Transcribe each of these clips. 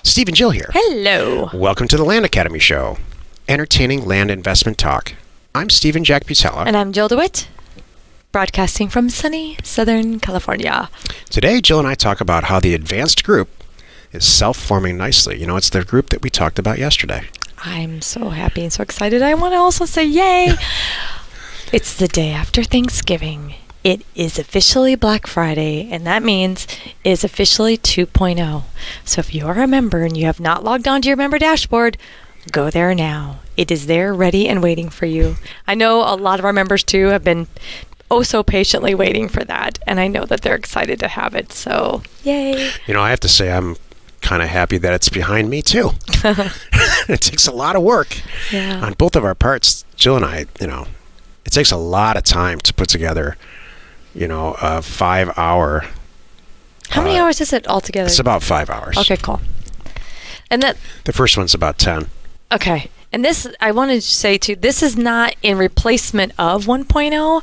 Steve and Jill here. Hello. Welcome to the Land Academy Show, entertaining land investment talk. I'm Stephen Jack Butella. And I'm Jill DeWitt, broadcasting from sunny Southern California. Today, Jill and I talk about how the advanced group is self-forming nicely. You know, it's the group that we talked about yesterday. I'm so happy and so excited. I want to also say yay. It's the day after Thanksgiving. It is officially Black Friday, and that means it's officially 2.0. So if you're a member and you have not logged on to your member dashboard, go there now. It is there, ready and waiting for you. I know a lot of our members, too, have been so patiently waiting for that, and I know that they're excited to have it, so yay. You know, I have to say I'm kind of happy that it's behind me, too. It takes a lot of work on both of our parts. Jill and I, you know, it takes a lot of time to put together a 5-hour. How many hours is it altogether? It's about 5 hours. Okay, cool. And the first one's about 10. Okay. And this, I wanted to say too, this is not in replacement of 1.0.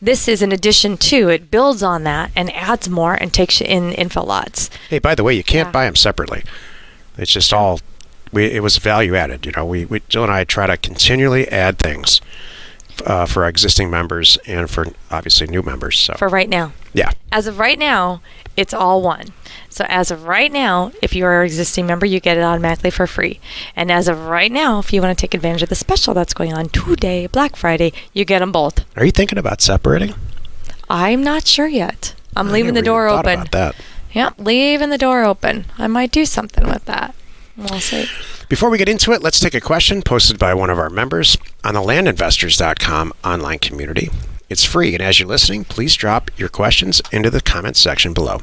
This is an addition to. It builds on that and adds more and takes you in info lots. Hey, by the way, you can't buy them separately. It's just all, it was value added. You know, Jill and I try to continually add things for our existing members and for obviously new members. So for right now. Yeah. As of right now, it's all one. So as of right now, if you are an existing member, you get it automatically for free. And as of right now, if you want to take advantage of the special that's going on today, Black Friday, you get them both. Are you thinking about separating? I'm not sure yet. I'm leaving the door open. About that. Yeah, leaving the door open. I might do something with that. We'll see. Before we get into it, let's take a question posted by one of our members on the landinvestors.com online community. It's free, and as you're listening, please drop your questions into the comments section below.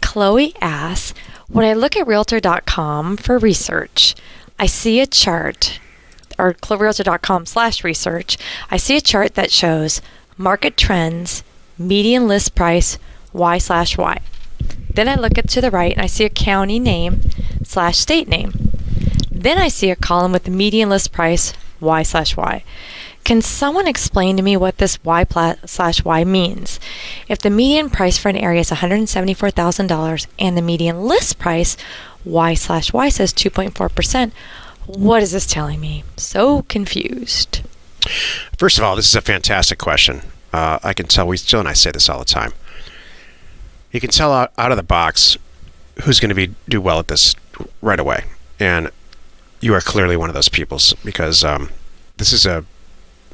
Chloe asks, when I look at Realtor.com for research, I see a chart, or Realtor.com/research, I see a chart that shows market trends, median list price, Y/Y. Then I look to the right and I see a county name / state name. Then I see a column with the median list price, Y/Y. Can someone explain to me what this Y/Y means? If the median price for an area is $174,000 and the median list price, Y/Y, says 2.4%, what is this telling me? So confused. First of all, this is a fantastic question. I can tell, Jill and I say this all the time. You can tell out of the box who's going to do well at this right away. And you are clearly one of those people because this is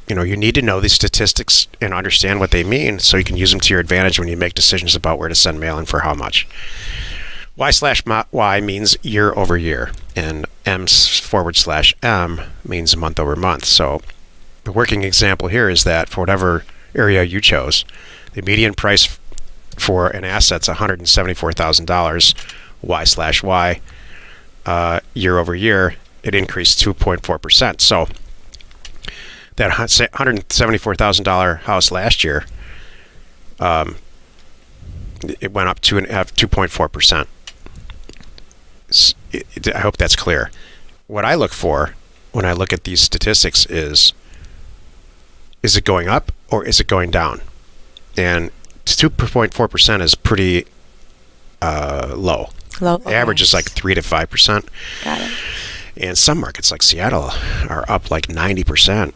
you need to know these statistics and understand what they mean so you can use them to your advantage when you make decisions about where to send mail and for how much. Y/Y means year over year, and M/M means month over month. So the working example here is that for whatever area you chose, the median price for an asset's $174,000, Y/Y, year over year, it increased 2.4%. So that $174,000 house last year, it went up 2.4%. I hope that's clear. What I look for when I look at these statistics is it going up or is it going down? And 2.4% is pretty low. Low. The average is like 3 to 5%. Got it. And some markets like Seattle are up like 90%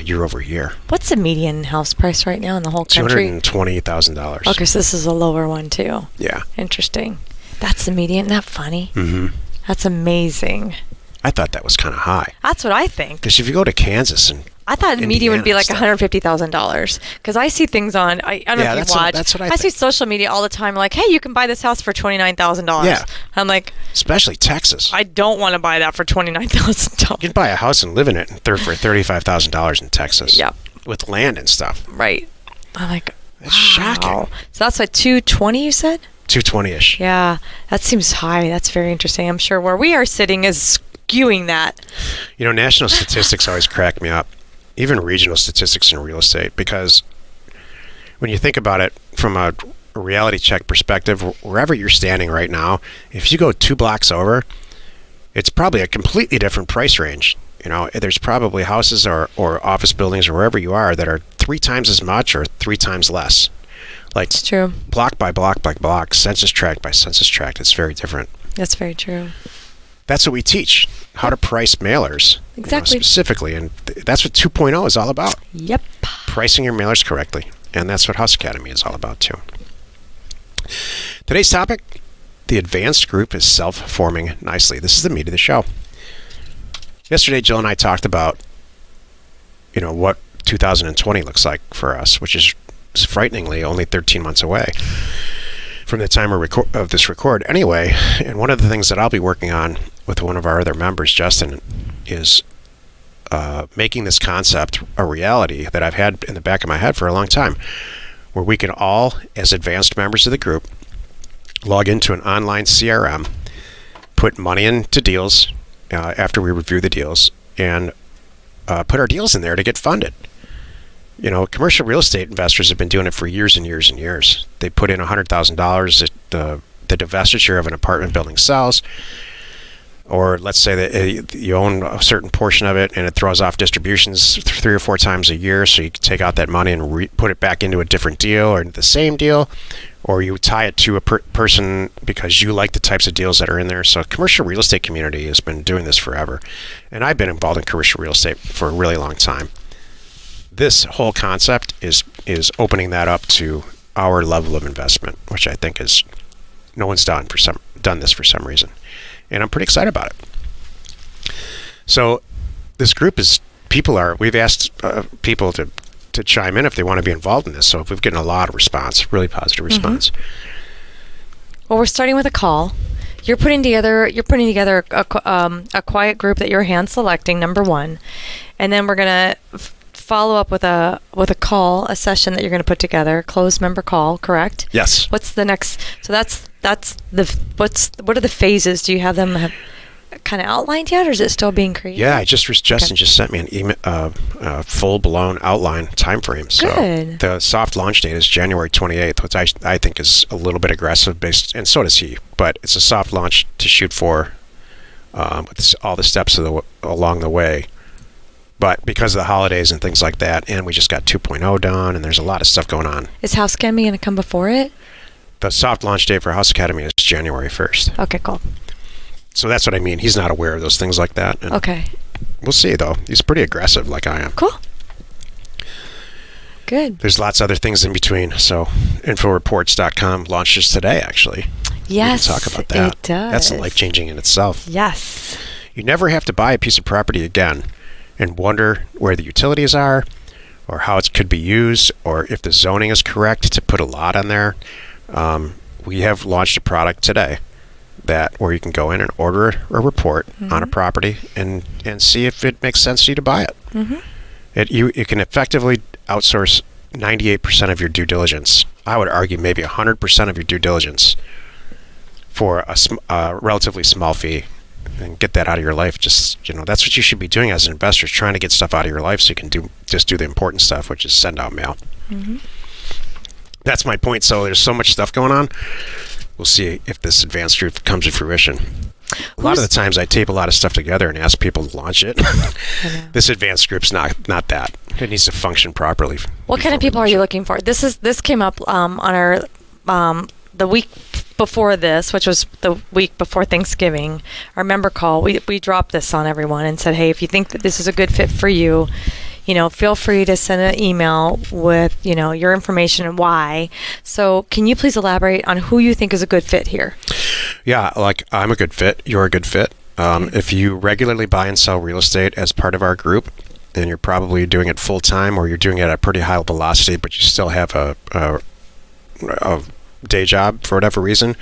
year over year. What's the median house price right now in the whole country? $220,000. Okay, so this is a lower one too. Yeah. Interesting. That's the median. Isn't that funny? Mm-hmm. That's amazing. I thought that was kind of high. That's what I think. Because if you go to Kansas and I thought the median would be like $150,000 because I see things on. I don't know if you watch. That's what I see social media all the time. Like, hey, you can buy this house for $29,000. Yeah. I'm like, especially Texas. I don't want to buy that for $29,000. You can buy a house and live in it for $35,000 in Texas. Yep. With land and stuff. Right. I'm like, that's shocking. So that's like 220, you said? 220-ish. Yeah, that seems high. That's very interesting. I'm sure where we are sitting is skewing that. You know, national statistics always crack me up. Even regional statistics in real estate, because when you think about it from a reality check perspective, wherever you're standing right now, if you go 2 blocks over, it's probably a completely different price range. You know, there's probably houses or office buildings or wherever you are that are 3 times as much or 3 times less. Like, it's true. Block by block by block, census tract by census tract, it's very different. That's very true. That's what we teach, how to price mailers. Exactly. Specifically. And that's what 2.0 is all about. Yep. Pricing your mailers correctly. And that's what House Academy is all about, too. Today's topic, the advanced group is self-forming nicely. This is the meat of the show. Yesterday, Jill and I talked about, what 2020 looks like for us, which is frighteningly only 13 months away from the time of this record. Anyway, and one of the things that I'll be working on with one of our other members, Justin, is making this concept a reality that I've had in the back of my head for a long time, where we can all, as advanced members of the group, log into an online CRM, put money into deals after we review the deals, and put our deals in there to get funded. Commercial real estate investors have been doing it for years and years and years. They put in $100,000 the divestiture of an apartment building sells, or let's say that you own a certain portion of it and it throws off distributions 3 or 4 times a year, so you can take out that money and put it back into a different deal or into the same deal, or you tie it to a person because you like the types of deals that are in there. So commercial real estate community has been doing this forever, and I've been involved in commercial real estate for a really long time. This whole concept is opening that up to our level of investment, which I think is no one's done this for some reason, and I'm pretty excited about it. So this group we've asked people to chime in if they want to be involved in this. So we've gotten a lot of response, really positive response. Well, we're starting with a call. You're putting together a quiet group that you're hand selecting, number one, and then we're gonna follow up with a call, a session that you're going to put together, closed member call, correct? Yes. What's the next? So what are the phases? Do you have them kind of outlined yet, or is it still being created? Yeah, Justin just sent me an email, full-blown outline time frame. So Good. The soft launch date is January 28th, which I think is a little bit aggressive, and so does he. But it's a soft launch to shoot for, with all the steps along the way. But because of the holidays and things like that, and we just got 2.0 done, and there's a lot of stuff going on. Is House Academy going to come before it? The soft launch date for House Academy is January 1st. Okay, cool. So that's what I mean. He's not aware of those things like that. And okay. We'll see, though. He's pretty aggressive like I am. Cool. Good. There's lots of other things in between. So inforeports.com launches today, actually. Yes, we can talk about that. It does. That's life-changing in itself. Yes. You never have to buy a piece of property again and wonder where the utilities are, or how it could be used, or if the zoning is correct to put a lot on there. We have launched a product today where you can go in and order a report on a property and see if it makes sense to you to buy it. You can effectively outsource 98% of your due diligence. I would argue maybe 100% of your due diligence for a relatively small fee, and get that out of your life. Just, that's what you should be doing as an investor, is trying to get stuff out of your life so you can do the important stuff, which is send out mail. That's my point. So there's so much stuff going on. We'll see if this advanced group comes to fruition. A lot of the times I tape a lot of stuff together and ask people to launch it. This advanced group's not that. It needs to function properly. What kind of people are you looking for? This came up on our the week before this, which was the week before Thanksgiving, our member call. We dropped this on everyone and said, hey, if you think that this is a good fit for you, feel free to send an email with, your information and why. So can you please elaborate on who you think is a good fit here? Yeah, I'm a good fit. You're a good fit. If you regularly buy and sell real estate as part of our group, and you're probably doing it full time, or you're doing it at a pretty high velocity, but you still have a day job for whatever reason,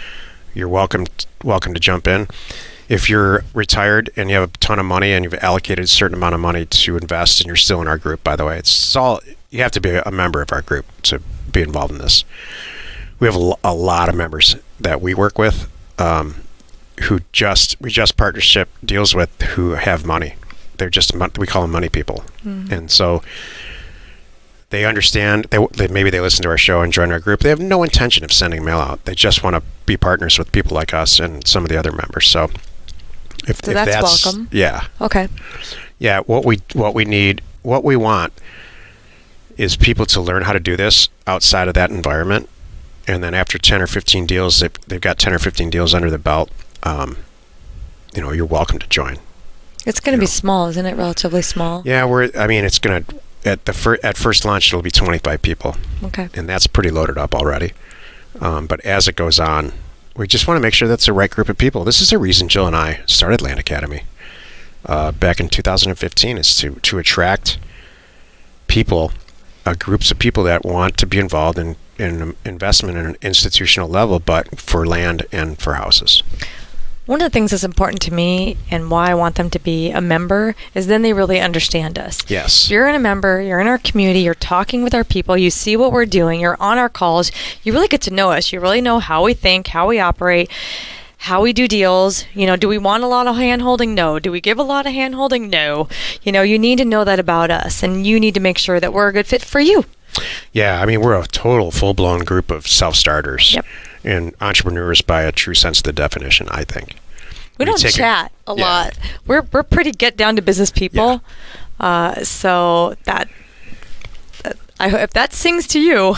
you're welcome to jump in. If you're retired and you have a ton of money and you've allocated a certain amount of money to invest, and you're still in our group, by the way, you have to be a member of our group to be involved in this. We have a lot of members that we work with who we just partnership deals with who have money. We call them money people. And so they understand, maybe they listen to our show and join our group. They have no intention of sending mail out. They just want to be partners with people like us and some of the other members. So if that's welcome. Yeah. Okay. Yeah, what we need, what we want is people to learn how to do this outside of that environment. And then after 10 or 15 deals, they've got 10 or 15 deals under the belt. you're welcome to join. It's going to be small, isn't it? Relatively small. Yeah, it's going to at first launch it'll be 25 people. Okay. And that's pretty loaded up already. But as it goes on, we just want to make sure that's the right group of people. This is the reason Jill and I started Land Academy back in 2015, is to attract people, groups of people that want to be involved in investment at an institutional level, but for land and for houses. One of the things that's important to me and why I want them to be a member is then they really understand us. Yes. If you're a member, you're in our community, you're talking with our people, you see what we're doing, you're on our calls, you really get to know us. You really know how we think, how we operate, how we do deals. Do we want a lot of hand-holding? No. Do we give a lot of hand-holding? No. You need to know that about us, and you need to make sure that we're a good fit for you. Yeah, we're a total full-blown group of self-starters. Yep. And entrepreneurs by a true sense of the definition, I think. We don't chat a lot. We're pretty get down to business people. Yeah. So that I hope if that sings to you.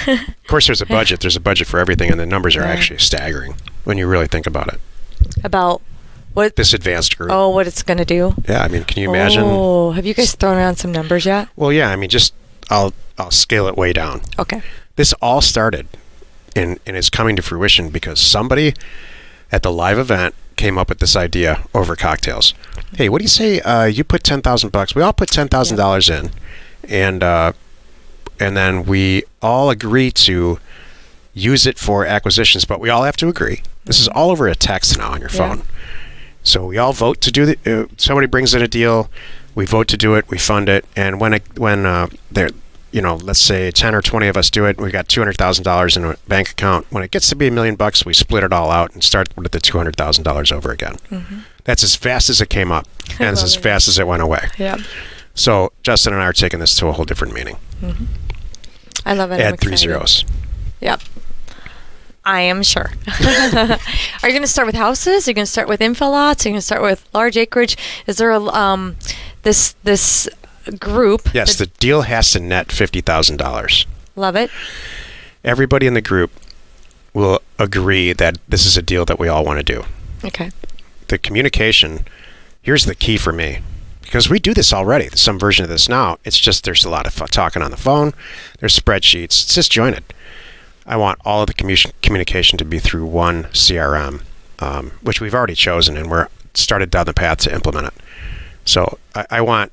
Of course, there's a budget. There's a budget for everything, and the numbers are actually staggering when you really think about it. About what this advanced group? Oh, what it's going to do? Yeah, can you imagine? Oh, have you guys thrown around some numbers yet? Well, yeah. I'll scale it way down. Okay. This all started and is coming to fruition because somebody at the live event came up with this idea over cocktails. Hey, what do you say? You put $10,000. We all put $10,000 in, and then we all agree to use it for acquisitions. But we all have to agree. This is all over a text now on your phone. So we all vote to do somebody brings in a deal. We vote to do it. We fund it. And when they're let's say 10 or 20 of us do it. We got $200,000 in a bank account. When it gets to be $1 million, we split it all out and start with the $200,000 over again. Mm-hmm. That's as fast as it came up, and it's as fast as it went away. Yeah. So Justin and I are taking this to a whole different meaning. Mm-hmm. I love it. Add 3 zeros. Yep. I am sure. Are you going to start with houses? Are you going to start with infill lots? Are you going to start with large acreage? Is there a this group? Yes, the deal has to net $50,000. Love it. Everybody in the group will agree that this is a deal that we all want to do. Okay. The communication, here's the key for me, because we do this already, some version of this now. It's just there's a lot of talking on the phone. There's spreadsheets. It's disjointed. I want all of the communication to be through one CRM, which we've already chosen, and we're started down the path to implement it. So I want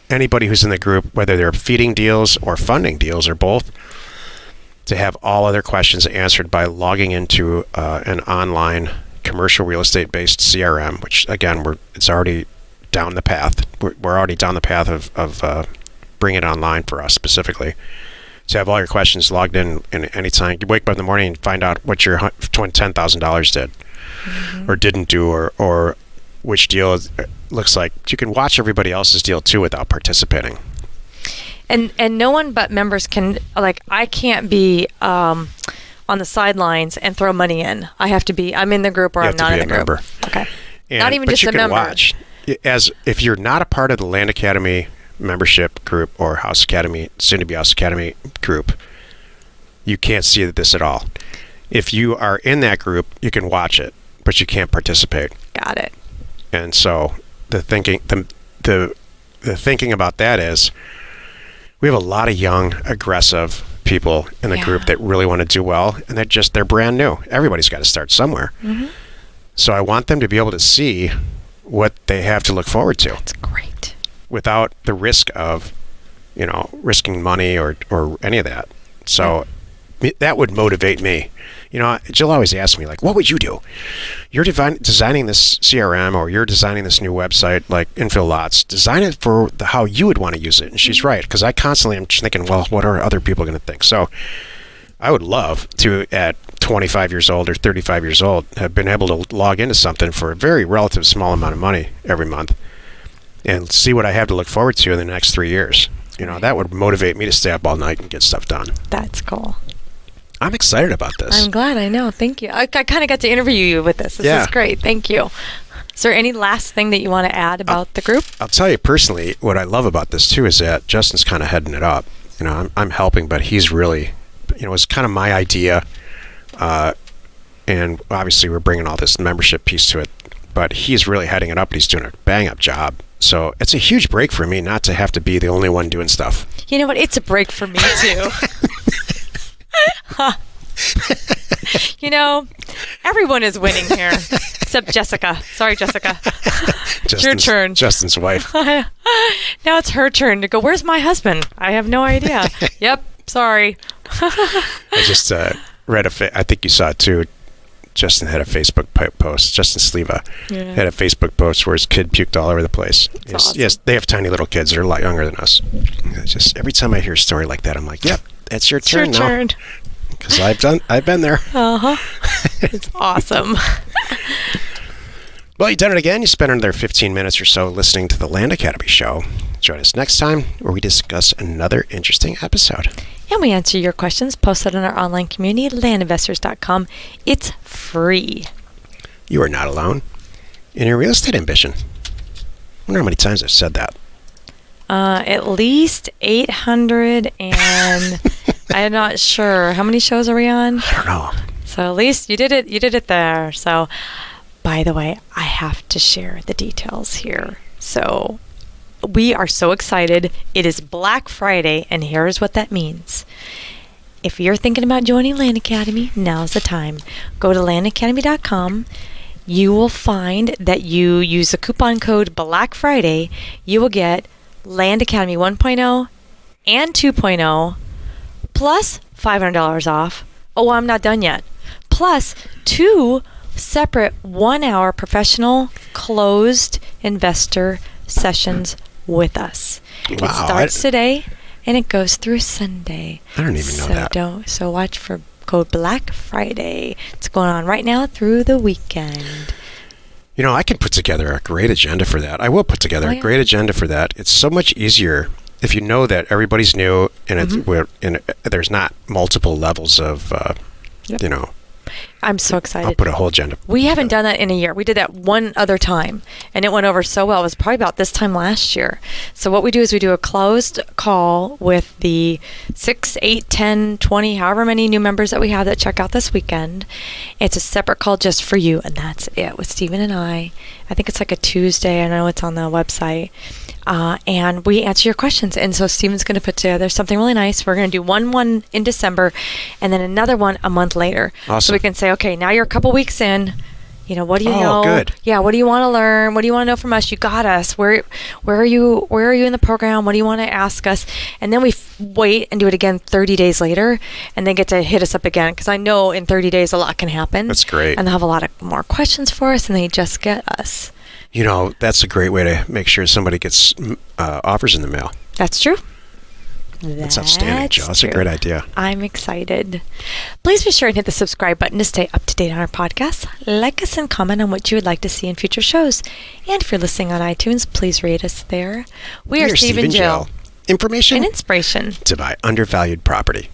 anybody who's in the group, whether they're feeding deals or funding deals or both, to have all other questions answered by logging into an online commercial real estate based CRM, which again, it's already down the path. We're already down the path of bringing it online for us specifically. To have all your questions logged in any time. You wake up in the morning and find out what your $10,000 did or didn't do, or which deal looks like. You can watch everybody else's deal too without participating. And no one but members can, I can't be on the sidelines and throw money in. I have to be, I'm in the group or I'm not in the group. Member. Okay. Not even just a member. Watch, if you're not a part of the Land Academy membership group or House Academy, soon to be House Academy group, you can't see this at all. If you are in that group, you can watch it, but you can't participate. Got it. And so the thinking about that is we have a lot of young, aggressive people in the group that really want to do well, and they're brand new. Everybody's got to start somewhere. Mm-hmm. So I want them to be able to see what they have to look forward to. That's great. Without the risk of, risking money or any of that. So that would motivate me. Jill always asks me, what would you do? You're designing this CRM or you're designing this new website like Infill Lots. Design it for how you would want to use it. And she's right, because I constantly am thinking, well, what are other people going to think? So I would love to, at 25 years old or 35 years old, have been able to log into something for a very relative small amount of money every month and see what I have to look forward to in the next 3 years. That would motivate me to stay up all night and get stuff done. That's cool. I'm excited about this. I'm glad. I know. Thank you. I kind of got to interview you with this. This is great. Thank you. Is there any last thing that you want to add about the group? I'll tell you personally, what I love about this too is that Justin's kind of heading it up. I'm helping, but he's really, it's kind of my idea. and obviously we're bringing all this membership piece to it, but he's really heading it up, and he's doing a bang-up job. So it's a huge break for me not to have to be the only one doing stuff. You know what? It's a break for me, too. You know, everyone is winning here, except Jessica. Sorry, Jessica. It's your turn. Justin's wife. Now it's her turn to go, where's my husband? I have no idea. Yep, sorry. I just read I think you saw it too. Justin had a Facebook post. Justin Sleva had a Facebook post where his kid puked all over the place. Awesome. Yes, they have tiny little kids. They're a lot younger than us. Just every time I hear a story like that, I'm like, yep, it's your turn now. Because I've been there. It's awesome. Well, you've done it again. You spent another 15 minutes or so listening to the Land Academy show. Join us next time where we discuss another interesting episode. And we answer your questions posted on our online community, landinvestors.com. It's free. You are not alone in your real estate ambition. I wonder how many times I've said that. At least 800 and I'm not sure. How many shows are we on? I don't know. So at least you did it there. So, by the way, I have to share the details here. So, we are so excited. It is Black Friday, and here's what that means. If you're thinking about joining Land Academy, now's the time. Go to landacademy.com. You will find that you use the coupon code Black Friday. You will get Land Academy 1.0 and 2.0 plus $500 off. Oh, I'm not done yet. Plus 2 separate 1-hour professional closed investor sessions with us. Wow, it starts today and it goes through Sunday. I don't even know that. So watch for code Black Friday. It's going on right now through the weekend. You know, I can put together a great agenda for that. I will put together a great agenda for that. It's so much easier if you know that everybody's new and there's not multiple levels of, you know. I'm so excited. I'll put a whole agenda. We haven't done that in a year. We did that one other time, and it went over so well. It was probably about this time last year. So what we do is we do a closed call with the 6, 8, 10, 20, however many new members that we have that check out this weekend. It's a separate call just for you, and that's it with Stephen and I. I think it's like a Tuesday. I know it's on the website. And we answer your questions. And so Stephen's going to put together something really nice. We're going to do one in December and then another one a month later. Awesome. So we can say, okay, now you're a couple weeks in. You know, what do you know? Good. Yeah, what do you want to learn? What do you want to know from us? You got us. Where are you in the program? What do you want to ask us? And then we wait and do it again 30 days later and then get to hit us up again, because I know in 30 days a lot can happen. That's great. And they'll have a lot of more questions for us, and they just get us. You know, that's a great way to make sure somebody gets offers in the mail. That's true. That's outstanding, Joe. That's a great idea. I'm excited. Please be sure and hit the subscribe button to stay up to date on our podcast. Like us and comment on what you would like to see in future shows. And if you're listening on iTunes, please rate us there. We are Steve and Jill. Information and inspiration to buy undervalued property.